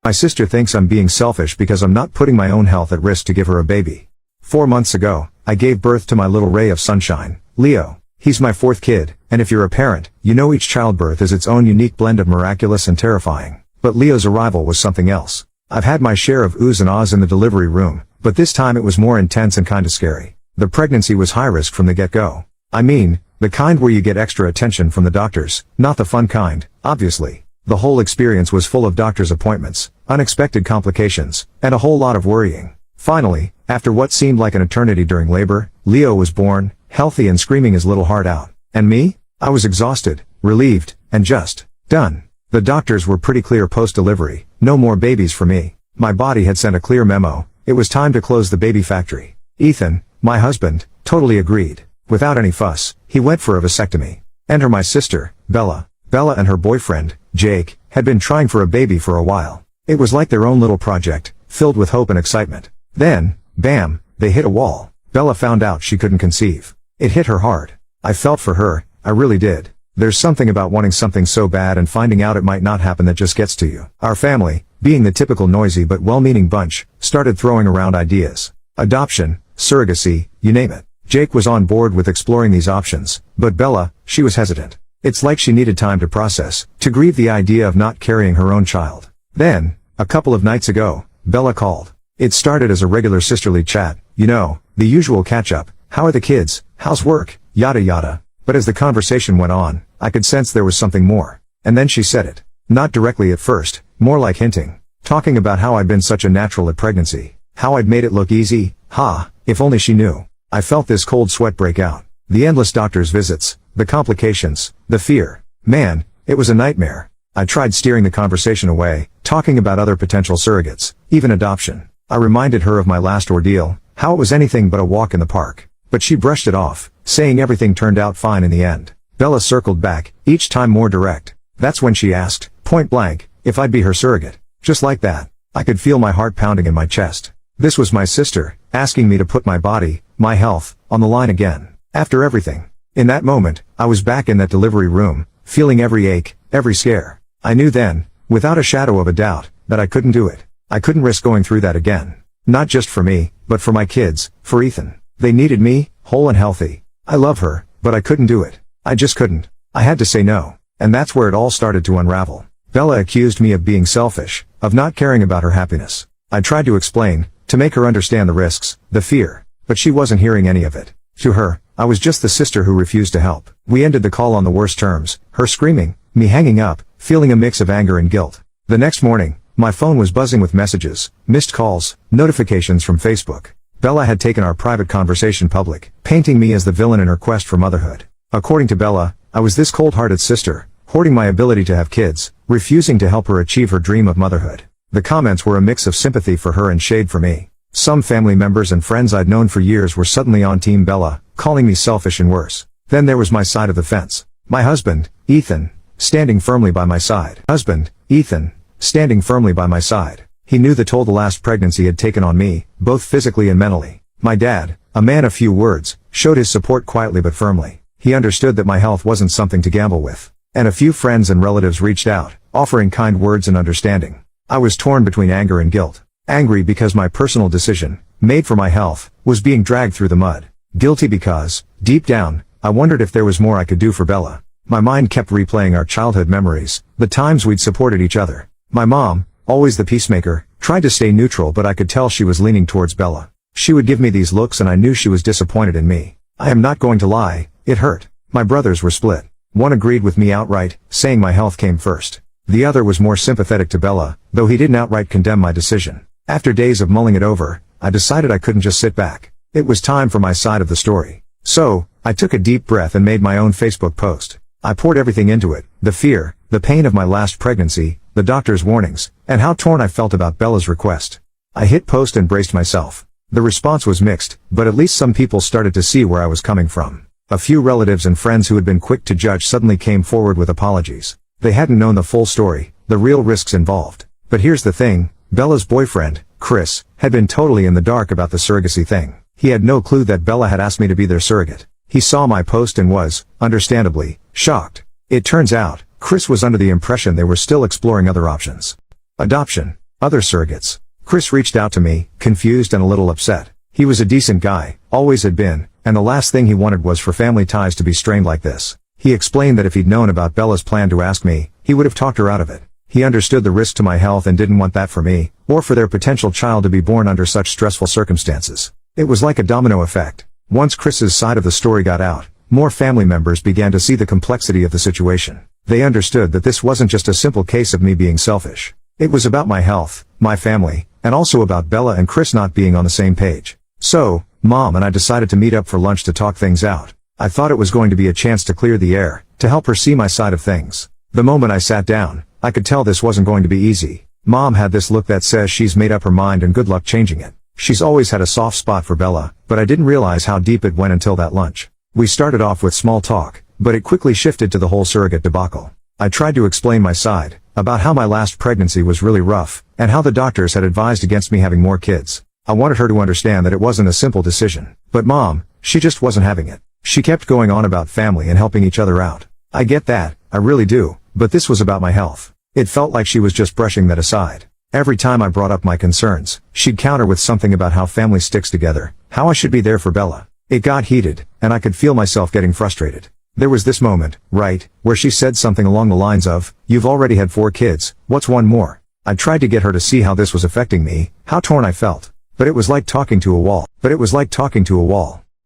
My sister thinks I'm being selfish because I'm not putting my own health at risk to give her a baby. 4 months ago, I gave birth to my little ray of sunshine, Leo. He's my 4th kid, and if you're a parent, you know each childbirth is its own unique blend of miraculous and terrifying. But Leo's arrival was something else. I've had my share of oohs and ahs in the delivery room, but this time it was more intense and kinda scary. The pregnancy was high risk from the get-go. I mean, the kind where you get extra attention from the doctors, not the fun kind, obviously. The whole experience was full of doctor's appointments, unexpected complications, and a whole lot of worrying. Finally, after what seemed like an eternity during labor, Leo was born, healthy and screaming his little heart out. And me? I was exhausted, relieved, and just done. The doctors were pretty clear post-delivery, no more babies for me. My body had sent a clear memo, it was time to close the baby factory. Ethan, my husband, totally agreed. Without any fuss, he went for a vasectomy. Enter my sister, Bella. Bella and her boyfriend, Jake, had been trying for a baby for a while. It was like their own little project, filled with hope and excitement. Then, bam, they hit a wall. Bella found out she couldn't conceive. It hit her hard. I felt for her, I really did. There's something about wanting something so bad and finding out it might not happen that just gets to you. Our family, being the typical noisy but well-meaning bunch, started throwing around ideas. Adoption, surrogacy, you name it. Jake was on board with exploring these options, but Bella, she was hesitant. It's like she needed time to process, to grieve the idea of not carrying her own child. Then, a couple of nights ago, Bella called. It started as a regular sisterly chat, you know, the usual catch-up, how are the kids, how's work, yada yada. But as the conversation went on, I could sense there was something more. And then she said it. Not directly at first, more like hinting. Talking about how I'd been such a natural at pregnancy. How I'd made it look easy, if only she knew. I felt this cold sweat break out. The endless doctor's visits, the complications, the fear. Man, it was a nightmare. I tried steering the conversation away, talking about other potential surrogates, even adoption. I reminded her of my last ordeal, how it was anything but a walk in the park. But she brushed it off, saying everything turned out fine in the end. Bella circled back, each time more direct. That's when she asked, point blank, if I'd be her surrogate. Just like that. I could feel my heart pounding in my chest. This was my sister, asking me to put my body, my health, on the line again. After everything. In that moment, I was back in that delivery room, feeling every ache, every scare. I knew then, without a shadow of a doubt, that I couldn't do it. I couldn't risk going through that again. Not just for me, but for my kids, for Ethan. They needed me, whole and healthy. I love her, but I couldn't do it. I just couldn't. I had to say no. And that's where it all started to unravel. Bella accused me of being selfish, of not caring about her happiness. I tried to explain, to make her understand the risks, the fear, but she wasn't hearing any of it. To her, I was just the sister who refused to help. We ended the call on the worst terms, her screaming, me hanging up, feeling a mix of anger and guilt. The next morning, my phone was buzzing with messages, missed calls, notifications from Facebook. Bella had taken our private conversation public, painting me as the villain in her quest for motherhood. According to Bella, I was this cold-hearted sister, hoarding my ability to have kids, refusing to help her achieve her dream of motherhood. The comments were a mix of sympathy for her and shade for me. Some family members and friends I'd known for years were suddenly on Team Bella, calling me selfish and worse. Then there was my side of the fence. My husband, Ethan, standing firmly by my side. He knew the toll the last pregnancy had taken on me, both physically and mentally. My dad, a man of few words, showed his support quietly but firmly. He understood that my health wasn't something to gamble with. And a few friends and relatives reached out, offering kind words and understanding. I was torn between anger and guilt. Angry because my personal decision, made for my health, was being dragged through the mud. Guilty because, deep down, I wondered if there was more I could do for Bella. My mind kept replaying our childhood memories, the times we'd supported each other. My mom, always the peacemaker, tried to stay neutral, but I could tell she was leaning towards Bella. She would give me these looks and I knew she was disappointed in me. I am not going to lie, it hurt. My brothers were split. One agreed with me outright, saying my health came first. The other was more sympathetic to Bella, though he didn't outright condemn my decision. After days of mulling it over, I decided I couldn't just sit back. It was time for my side of the story. So, I took a deep breath and made my own Facebook post. I poured everything into it, the fear, the pain of my last pregnancy, the doctor's warnings, and how torn I felt about Bella's request. I hit post and braced myself. The response was mixed, but at least some people started to see where I was coming from. A few relatives and friends who had been quick to judge suddenly came forward with apologies. They hadn't known the full story, the real risks involved. But here's the thing, Bella's boyfriend, Chris, had been totally in the dark about the surrogacy thing. He had no clue that Bella had asked me to be their surrogate. He saw my post and was, understandably, shocked. It turns out, Chris was under the impression they were still exploring other options. Adoption. Other surrogates. Chris reached out to me, confused and a little upset. He was a decent guy, always had been, and the last thing he wanted was for family ties to be strained like this. He explained that if he'd known about Bella's plan to ask me, he would have talked her out of it. He understood the risk to my health and didn't want that for me, or for their potential child to be born under such stressful circumstances. It was like a domino effect. Once Chris's side of the story got out, more family members began to see the complexity of the situation. They understood that this wasn't just a simple case of me being selfish. It was about my health, my family, and also about Bella and Chris not being on the same page. So, Mom and I decided to meet up for lunch to talk things out. I thought it was going to be a chance to clear the air, to help her see my side of things. The moment I sat down, I could tell this wasn't going to be easy. Mom had this look that says she's made up her mind and good luck changing it. She's always had a soft spot for Bella, but I didn't realize how deep it went until that lunch. We started off with small talk, but it quickly shifted to the whole surrogate debacle. I tried to explain my side, about how my last pregnancy was really rough, and how the doctors had advised against me having more kids. I wanted her to understand that it wasn't a simple decision. But Mom, she just wasn't having it. She kept going on about family and helping each other out. I get that, I really do, but this was about my health. It felt like she was just brushing that aside. Every time I brought up my concerns, she'd counter with something about how family sticks together, how I should be there for Bella. It got heated, and I could feel myself getting frustrated. There was this moment, right, where she said something along the lines of, "You've already had 4 kids, what's one more?" I tried to get her to see how this was affecting me, how torn I felt. But it was like talking to a wall.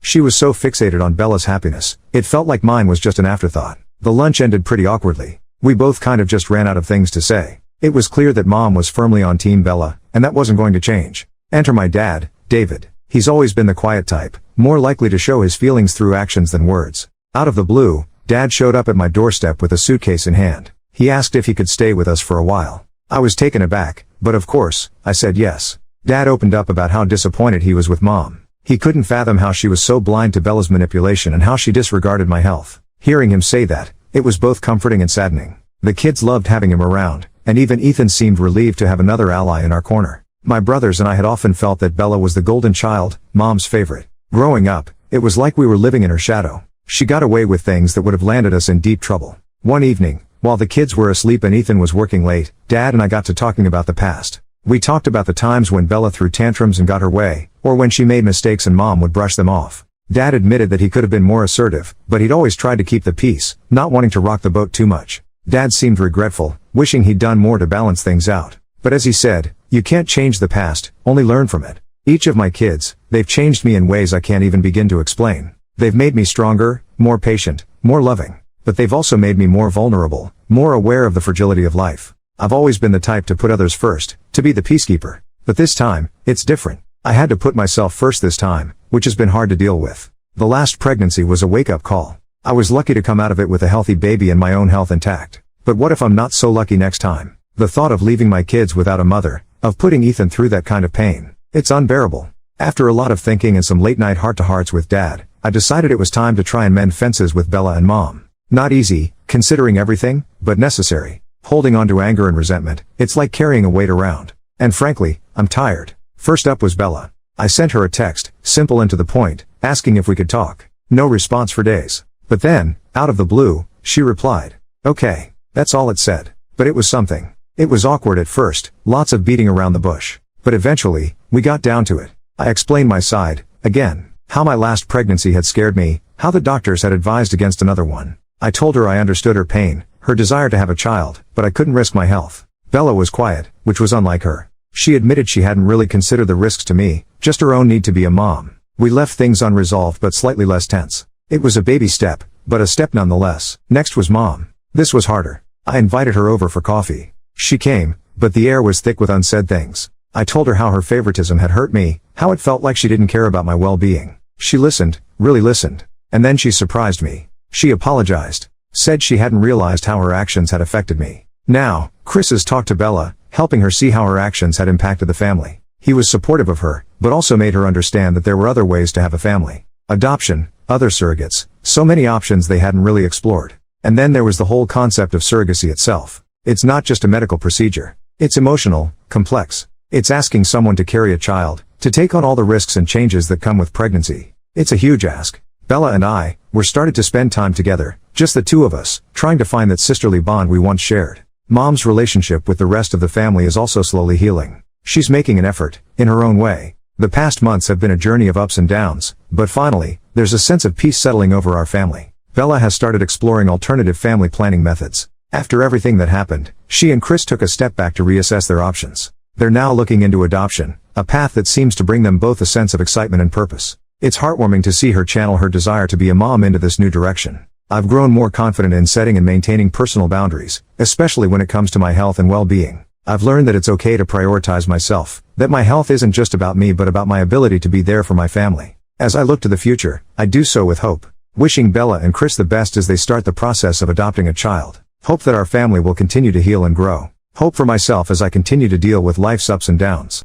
She was so fixated on Bella's happiness, it felt like mine was just an afterthought. The lunch ended pretty awkwardly. We both kind of just ran out of things to say. It was clear that Mom was firmly on Team Bella, and that wasn't going to change. Enter my dad, David. He's always been the quiet type, more likely to show his feelings through actions than words. Out of the blue, Dad showed up at my doorstep with a suitcase in hand. He asked if he could stay with us for a while. I was taken aback, but of course, I said yes. Dad opened up about how disappointed he was with Mom. He couldn't fathom how she was so blind to Bella's manipulation and how she disregarded my health. Hearing him say that, it was both comforting and saddening. The kids loved having him around, and even Ethan seemed relieved to have another ally in our corner. My brothers and I had often felt that Bella was the golden child, Mom's favorite. Growing up, it was like we were living in her shadow. She got away with things that would have landed us in deep trouble. One evening, while the kids were asleep and Ethan was working late, Dad and I got to talking about the past. We talked about the times when Bella threw tantrums and got her way, or when she made mistakes and Mom would brush them off. Dad admitted that he could have been more assertive, but he'd always tried to keep the peace, not wanting to rock the boat too much. Dad seemed regretful, wishing he'd done more to balance things out. But as he said, you can't change the past, only learn from it. Each of my kids, they've changed me in ways I can't even begin to explain. They've made me stronger, more patient, more loving. But they've also made me more vulnerable, more aware of the fragility of life. I've always been the type to put others first, to be the peacekeeper. But this time, it's different. I had to put myself first this time, which has been hard to deal with. The last pregnancy was a wake-up call. I was lucky to come out of it with a healthy baby and my own health intact. But what if I'm not so lucky next time? The thought of leaving my kids without a mother, of putting Ethan through that kind of pain, it's unbearable. After a lot of thinking and some late-night heart-to-hearts with Dad, I decided it was time to try and mend fences with Bella and Mom. Not easy, considering everything, but necessary. Holding on to anger and resentment, it's like carrying a weight around. And frankly, I'm tired. First up was Bella. I sent her a text, simple and to the point, asking if we could talk. No response for days. But then, out of the blue, she replied. Okay. That's all it said. But it was something. It was awkward at first, lots of beating around the bush. But eventually, we got down to it. I explained my side, again. How my last pregnancy had scared me, how the doctors had advised against another one. I told her I understood her pain, her desire to have a child, but I couldn't risk my health. Bella was quiet, which was unlike her. She admitted she hadn't really considered the risks to me, just her own need to be a mom. We left things unresolved but slightly less tense. It was a baby step, but a step nonetheless. Next was Mom. This was harder. I invited her over for coffee. She came, but the air was thick with unsaid things. I told her how her favoritism had hurt me, how it felt like she didn't care about my well-being. She listened, really listened. And then she surprised me. She apologized. Said she hadn't realized how her actions had affected me. Now, Chris has talked to Bella, helping her see how her actions had impacted the family. He was supportive of her, but also made her understand that there were other ways to have a family. Adoption, other surrogates, so many options they hadn't really explored. And then there was the whole concept of surrogacy itself. It's not just a medical procedure. It's emotional, complex. It's asking someone to carry a child, to take on all the risks and changes that come with pregnancy. It's a huge ask. Bella and I, were started to spend time together, just the two of us, trying to find that sisterly bond we once shared. Mom's relationship with the rest of the family is also slowly healing. She's making an effort, in her own way. The past months have been a journey of ups and downs, but finally, there's a sense of peace settling over our family. Bella has started exploring alternative family planning methods. After everything that happened, she and Chris took a step back to reassess their options. They're now looking into adoption, a path that seems to bring them both a sense of excitement and purpose. It's heartwarming to see her channel her desire to be a mom into this new direction. I've grown more confident in setting and maintaining personal boundaries, especially when it comes to my health and well-being. I've learned that it's okay to prioritize myself, that my health isn't just about me but about my ability to be there for my family. As I look to the future, I do so with hope. Wishing Bella and Chris the best as they start the process of adopting a child. Hope that our family will continue to heal and grow. Hope for myself as I continue to deal with life's ups and downs.